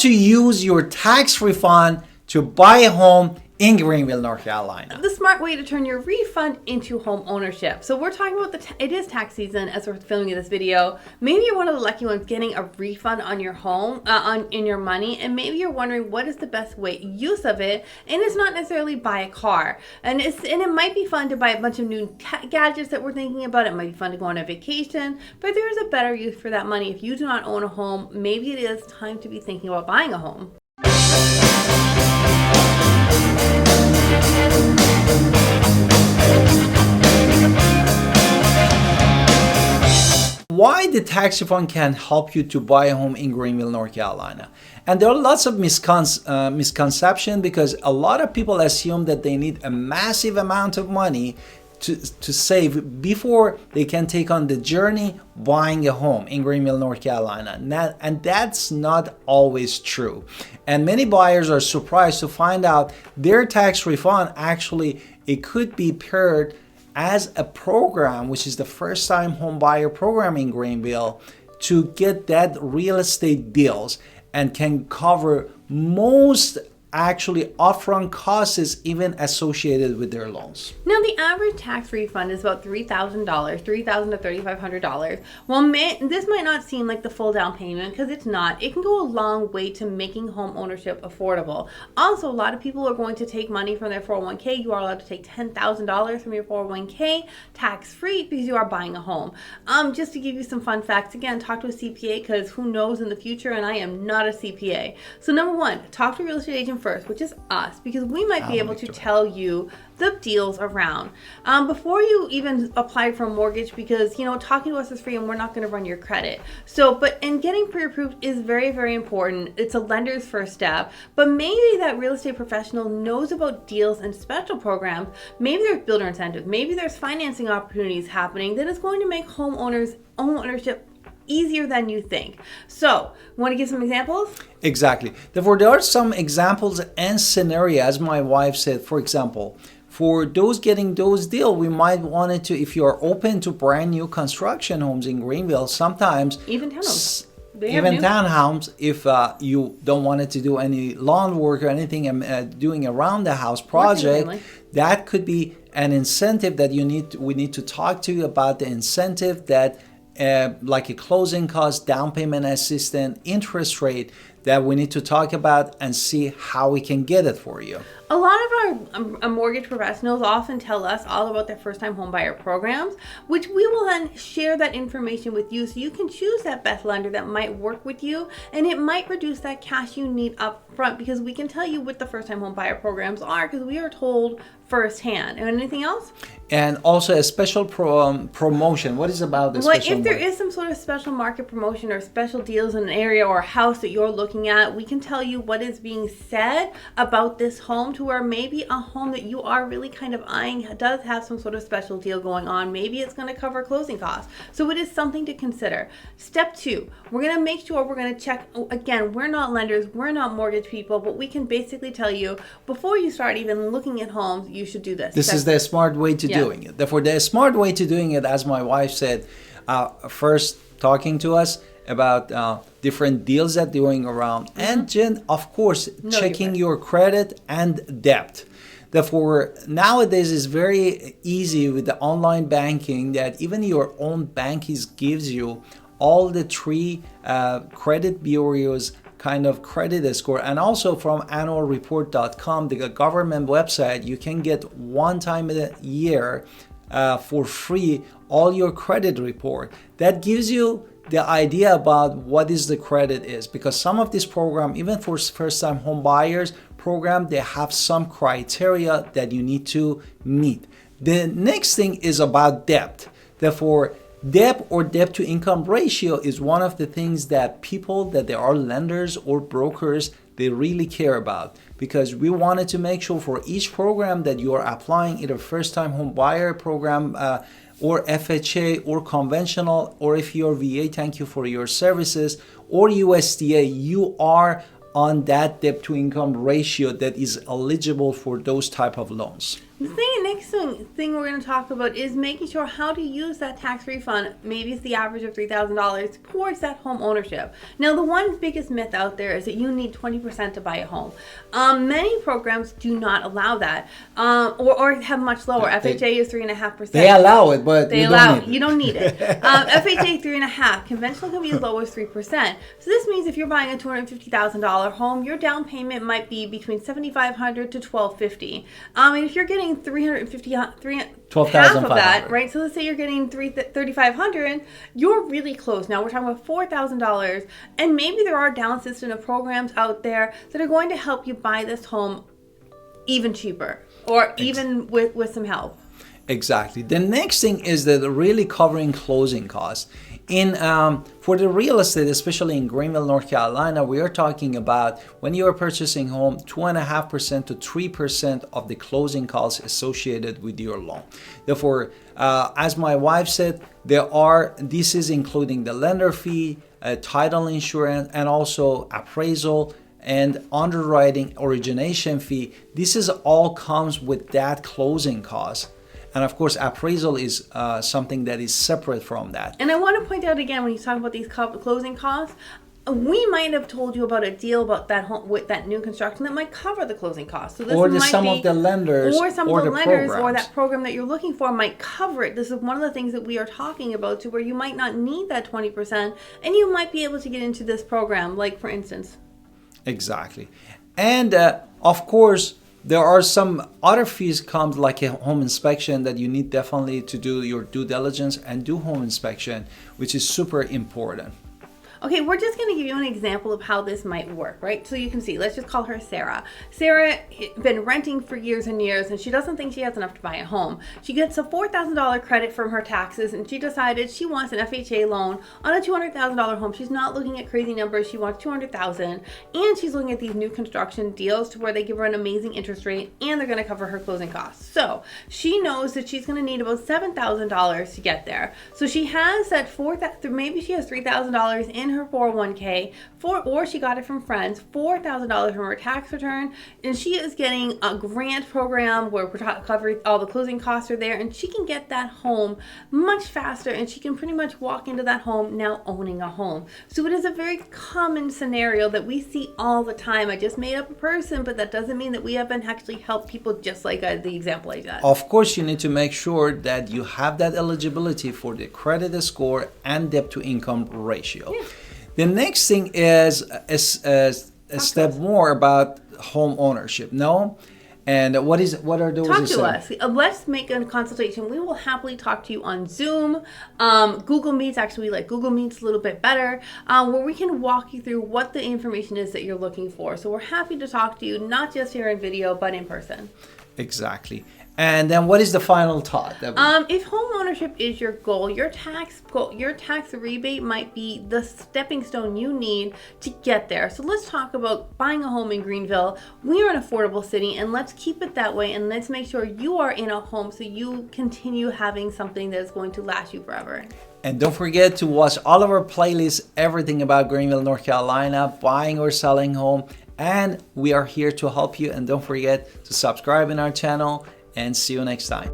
to use your tax refund to buy a home in Greenville, North Carolina. The smart way to turn your refund into home ownership. So we're talking about it is tax season as we're filming this video. Maybe you're one of the lucky ones getting a refund on your home, in your money, and maybe you're wondering what is the best use of it. And it's not necessarily buy a car, and it might be fun to buy a bunch of new gadgets that we're thinking about. It might be fun to go on a vacation, but there is a better use for that money. If you do not own a home, maybe it is time to be thinking about buying a home. Why the tax refund can help you to buy a home in Greenville, North Carolina. And there are lots of misconception because a lot of people assume that they need a massive amount of money to save before they can take on the journey buying a home in Greenville, North Carolina. And that's not always true. And many buyers are surprised to find out their tax refund actually, it could be paired as a program, which is the first time home buyer program in Greenville, to get that real estate deals and can cover most actually upfront costs even associated with their loans. Now the average tax refund is about $3,000, $3,000 to $3,500. Well, this might not seem like the full down payment because it's not. It can go a long way to making home ownership affordable. Also, a lot of people are going to take money from their 401k. You are allowed to take $10,000 from your 401k tax free because you are buying a home. Just to give you some fun facts, again, talk to a CPA because who knows in the future, and I am not a CPA. So number one, talk to a real estate agent first, which is us, because we might be able to tell you the deals around before you even apply for a mortgage, because talking to us is free and we're not going to run your credit. So and getting pre-approved is very, very important. It's a lender's first step, but maybe that real estate professional knows about deals and special programs. Maybe there's builder incentives, maybe there's financing opportunities happening that is going to make home ownership easier than you think. So, want to give some examples? Exactly. Therefore, there are some examples and scenarios, as my wife said. For example, for those getting those deals, we might want it to, if you're open to brand new construction homes in Greenville, sometimes even townhomes. Townhomes, if you don't want it to do any lawn work or anything, doing around the house project, that could be an incentive that we need to talk to you about the incentive that like a closing cost, down payment assistance, interest rate that we need to talk about and see how we can get it for you. A lot of our mortgage professionals often tell us all about their first-time home buyer programs, which we will then share that information with you so you can choose that best lender that might work with you, and it might reduce that cash you need up front, because we can tell you what the first-time home buyer programs are because we are told firsthand. And anything else? And also a special promotion. What is about the special? If there is some sort of special market promotion or special deals in an area or a house that you're looking at, we can tell you what is being said about this home, to where maybe a home that you are really kind of eyeing does have some sort of special deal going on. Maybe it's going to cover closing costs. So it is something to consider. Step 2, we're going to make sure we're going to check. Again, we're not lenders, we're not mortgage people, but we can basically tell you before you start even looking at homes, you should do this. This is the smart way to doing it. Therefore, the smart way to doing it, as my wife said, first talking to us about different deals that they're doing around, and then of course checking your credit and debt. Therefore, nowadays it's very easy with the online banking that even your own bank gives you all the 3 credit bureaus kind of credit score, and also from annualreport.com, the government website, you can get one time a year for free all your credit report. That gives you the idea about what is the credit is, because some of this program, even for first-time home buyers program, they have some criteria that you need to meet. The next thing is about debt. Therefore, debt or debt to income ratio is one of the things that people that they are lenders or brokers, they really care about, because we wanted to make sure for each program that you are applying, either first-time home buyer program or FHA or conventional, or if you're VA, thank you for your services, or USDA, you are on that debt to income ratio that is eligible for those type of loans. The next thing we're going to talk about is making sure how to use that tax refund. Maybe it's the average of $3,000 towards that home ownership. Now, the one biggest myth out there is that you need 20% to buy a home. Many programs do not allow that, or have much lower. FHA is 3.5%. They allow it, but you don't need it. FHA 3.5%. Conventional can be as low as 3%. So this means if you're buying a $250,000 home, your down payment might be between $7,500 to $1,250. And if you're getting half of that, right? So let's say you're getting $3,500, you're really close. Now we're talking about $4,000, and maybe there are down system of programs out there that are going to help you buy this home even cheaper, or even with some help. Exactly. The next thing is that really covering closing costs. For the real estate, especially in Greenville, North Carolina, we are talking about when you are purchasing home, 2.5% to 3% of the closing costs associated with your loan. Therefore, as my wife said, this is including the lender fee, title insurance, and also appraisal and underwriting origination fee. This is all comes with that closing cost. And of course, appraisal is something that is separate from that. And I want to point out again, when you talk about these closing costs, we might have told you about a deal about that home with that new construction that might cover the closing costs. So this or some of the lenders, or that program that you're looking for might cover it. This is one of the things that we are talking about, to where you might not need that 20%, and you might be able to get into this program, like for instance. Exactly. And of course, there are some other fees comes like a home inspection that you need definitely to do your due diligence and do home inspection, which is super important. Okay, we're just going to give you an example of how this might work, right? So you can see, let's just call her Sarah. Sarah been renting for years and years, and she doesn't think she has enough to buy a home. She gets a $4,000 credit from her taxes, and she decided she wants an FHA loan on a $200,000 home. She's not looking at crazy numbers. She wants $200,000, and she's looking at these new construction deals to where they give her an amazing interest rate, and they're going to cover her closing costs. So she knows that she's going to need about $7,000 to get there. So she has that maybe she has $3,000 in her 401k, or she got it from friends, $4,000 from her tax return, and she is getting a grant program where we're covering all the closing costs are there, and she can get that home much faster, and she can pretty much walk into that home now owning a home. So it is a very common scenario that we see all the time. I just made up a person, but that doesn't mean that we haven't actually helped people just like the example I got. Of course, you need to make sure that you have that eligibility for the credit score and debt to income ratio. Yeah. The next thing is a step more about home ownership. No? And what are those? Talk to us. Let's make a consultation. We will happily talk to you on Zoom, Google Meets. Actually, we like Google Meets a little bit better, where we can walk you through what the information is that you're looking for. So we're happy to talk to you, not just here in video, but in person. Exactly. And then what is the final thought? If home ownership is your goal, your tax rebate might be the stepping stone you need to get there. So let's talk about buying a home in Greenville. We are an affordable city, and let's keep it that way, and let's make sure you are in a home so you continue having something that is going to last you forever. And don't forget to watch all of our playlists, everything about Greenville, North Carolina, buying or selling home. And we are here to help you. And don't forget to subscribe in our channel, and see you next time.